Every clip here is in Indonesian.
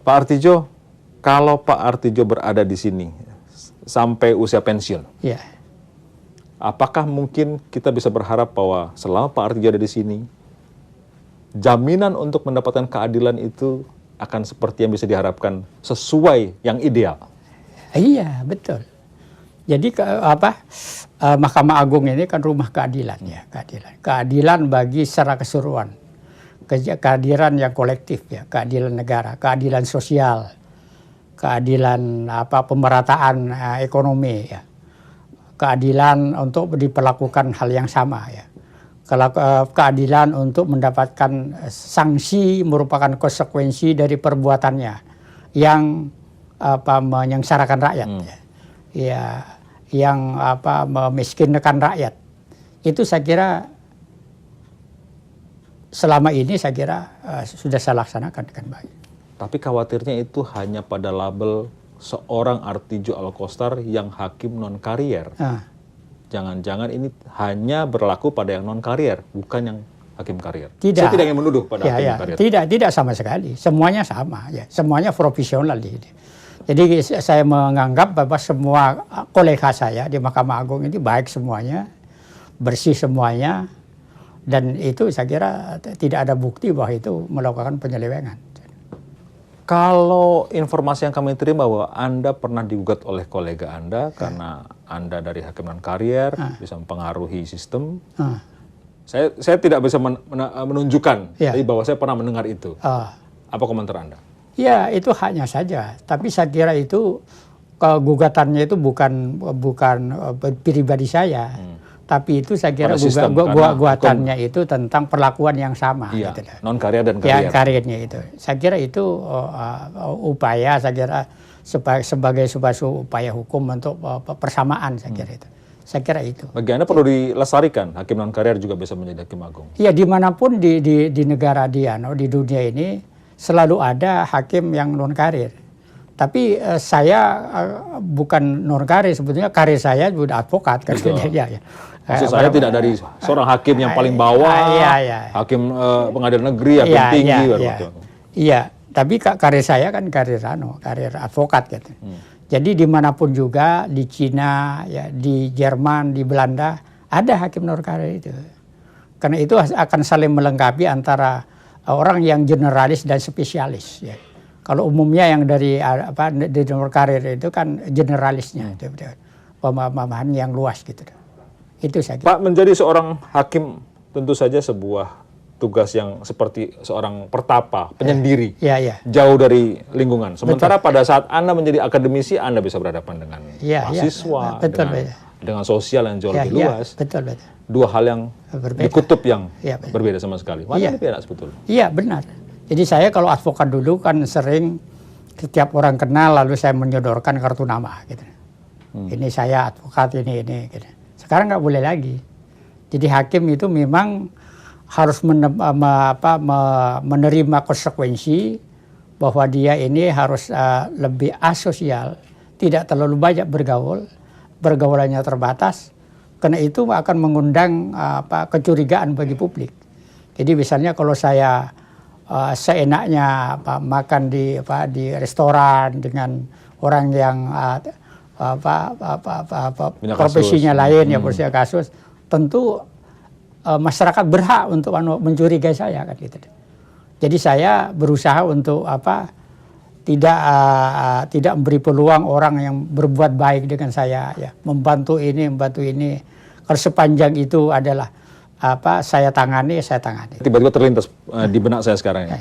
Pak Artidjo, kalau Pak Artidjo berada di sini sampai usia pensiun, Ya. apakah mungkin kita bisa berharap bahwa selama Pak Artidjo ada di sini, jaminan untuk mendapatkan keadilan itu akan seperti yang bisa diharapkan sesuai yang ideal? Iya, betul. Jadi Mahkamah Agung ini kan rumah keadilan ya, keadilan bagi secara keseluruhan, keadilan yang kolektif ya, keadilan negara, keadilan sosial, keadilan pemerataan ekonomi ya, keadilan untuk diperlakukan hal yang sama ya, keadilan untuk mendapatkan sanksi merupakan konsekuensi dari perbuatannya yang menyengsarakan rakyat ya, yang memiskinkan rakyat. Itu saya kira selama ini sudah saya laksanakan dengan baik. Tapi khawatirnya itu hanya pada label seorang Artidjo Alkostar yang hakim non karier. Jangan-jangan ini hanya berlaku pada yang non karier, bukan yang hakim karier. Tidak. Saya tidak ingin menuduh pada hakim karier. Tidak sama sekali. Semuanya sama ya. Semuanya profesional di sini. Jadi saya menganggap bahwa semua kolega saya di Mahkamah Agung ini baik semuanya, bersih semuanya, dan itu saya kira tidak ada bukti bahwa itu melakukan penyelewengan. Kalau informasi yang kami terima bahwa Anda pernah digugat oleh kolega Anda karena Anda dari hakim non karier bisa mempengaruhi sistem. Saya tidak bisa menunjukkan, tapi bahwa saya pernah mendengar itu. Apa komentar Anda? Ya, itu haknya saja. Tapi saya kira itu gugatannya itu bukan pribadi saya. Tapi itu saya kira gugatannya itu tentang perlakuan yang sama. Iya, gitu. non karier dan karier. Ya, kariernya itu. Saya kira itu upaya, saya kira sebagai sebuah upaya hukum untuk persamaan, saya kira itu. Saya kira itu. Bagi Anda perlu dilestarikan, hakim non karier juga bisa menjadi hakim agung. Iya, dimanapun di negara di dunia ini selalu ada hakim yang non karir. Tapi saya bukan non karir, sebetulnya karir saya sudah advokat kan. Maksud saya tidak dari seorang hakim yang paling bawah, hakim pengadilan negeri, hakim tinggi. Iya, tapi karir saya kan karir advokat gitu. Jadi dimanapun juga, di Cina, ya, di Jerman, di Belanda, ada hakim non karir itu. Karena itu akan saling melengkapi antara orang yang generalis dan spesialis. Ya. Kalau umumnya yang dari non karir itu kan generalisnya, pemahaman yang luas gitu. Itu saya kira. Pak, menjadi seorang hakim tentu saja sebuah tugas yang seperti seorang pertapa, penyendiri, jauh dari lingkungan. Sementara pada saat Anda menjadi akademisi, Anda bisa berhadapan dengan mahasiswa, dengan sosial yang jauh lebih luas. Betul. Dua hal yang di kutub yang berbeda sama sekali. Mana beda sebetulnya? Iya, benar. Jadi saya kalau advokat dulu kan sering setiap orang kenal lalu saya menyodorkan kartu nama. Gitu. Ini saya advokat, ini. Gitu. Sekarang nggak boleh lagi. Jadi hakim itu memang harus menerima konsekuensi bahwa dia ini harus lebih asosial, tidak terlalu banyak bergaul, pergaulannya terbatas, karena itu akan mengundang kecurigaan bagi publik. Jadi misalnya kalau saya seenaknya makan di restoran dengan orang yang profesinya lain yang berusia kasus, tentu masyarakat berhak untuk mencurigai saya kan gitu. Jadi saya berusaha untuk tidak memberi peluang orang yang berbuat baik dengan saya ya, membantu ini. Kalau sepanjang itu adalah saya tangani. Tiba-tiba terlintas di benak saya sekarang ya.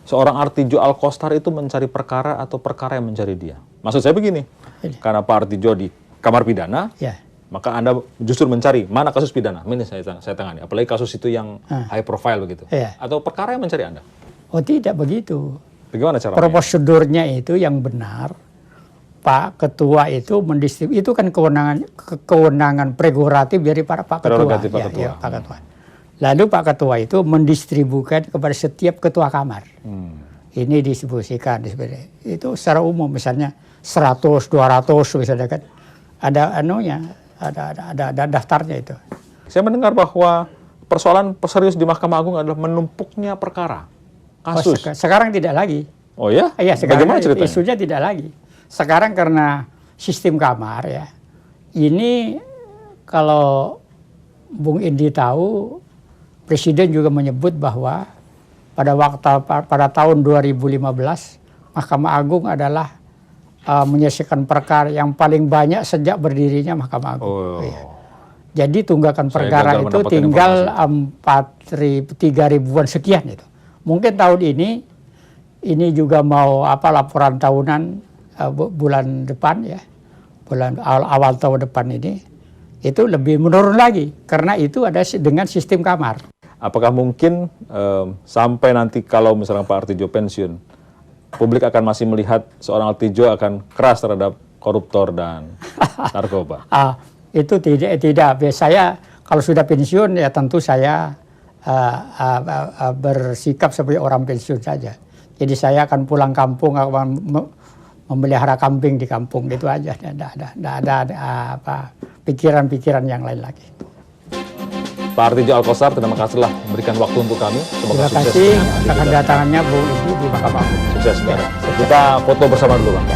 Seorang Artidjo Alkostar itu mencari perkara atau perkara yang mencari dia. Maksud saya begini, karena Pak Artidjo di kamar pidana, maka Anda justru mencari mana kasus pidana, ini saya tangani. Apalagi kasus itu yang high profile begitu. Atau perkara yang mencari Anda? Oh, tidak begitu. Bagaimana caranya? Prosedurnya itu yang benar. Pak Ketua itu itu kan kewenangan prerogatif dari para Pak Ketua. Pak Ketua. Lalu Pak Ketua itu mendistribusikan kepada setiap ketua kamar. Ini distribusikan. Itu secara umum misalnya 100, 200 misalnya kan. Ada ada daftarnya itu. Saya mendengar bahwa persoalan serius di Mahkamah Agung adalah menumpuknya perkara, kasus. Sekarang tidak lagi. Oh ya? Iya, sekarang Bagaimana ceritanya? isunya tidak lagi. Sekarang karena sistem kamar ya, ini kalau Bung Indi tahu, Presiden juga menyebut bahwa pada tahun 2015, Mahkamah Agung adalah menyelesaikan perkara yang paling banyak sejak berdirinya Mahkamah Agung. Oh. Iya. Jadi tunggakan Saya perkara gagal itu mendapatkan tinggal 3 ribuan sekian itu. Mungkin tahun ini juga mau laporan tahunan bulan depan ya, awal tahun depan ini itu lebih menurun lagi karena itu ada dengan sistem kamar. Apakah mungkin sampai nanti kalau misalnya Pak Artidjo pensiun, publik akan masih melihat seorang Artidjo akan keras terhadap koruptor dan narkoba? Itu tidak. Saya kalau sudah pensiun ya tentu saya bersikap sebagai orang pensiun saja. Jadi saya akan pulang kampung, akan memelihara kambing di kampung, itu aja. Tidak ada pikiran-pikiran yang lain lagi. Pak Artidjo Alkostar, terima kasihlah memberikan waktu untuk kami. Terima kasih atas kedatangannya Bu Indi di Mahkamah Agung. Sukses, saudara. Kita foto bersama dulu, Bang.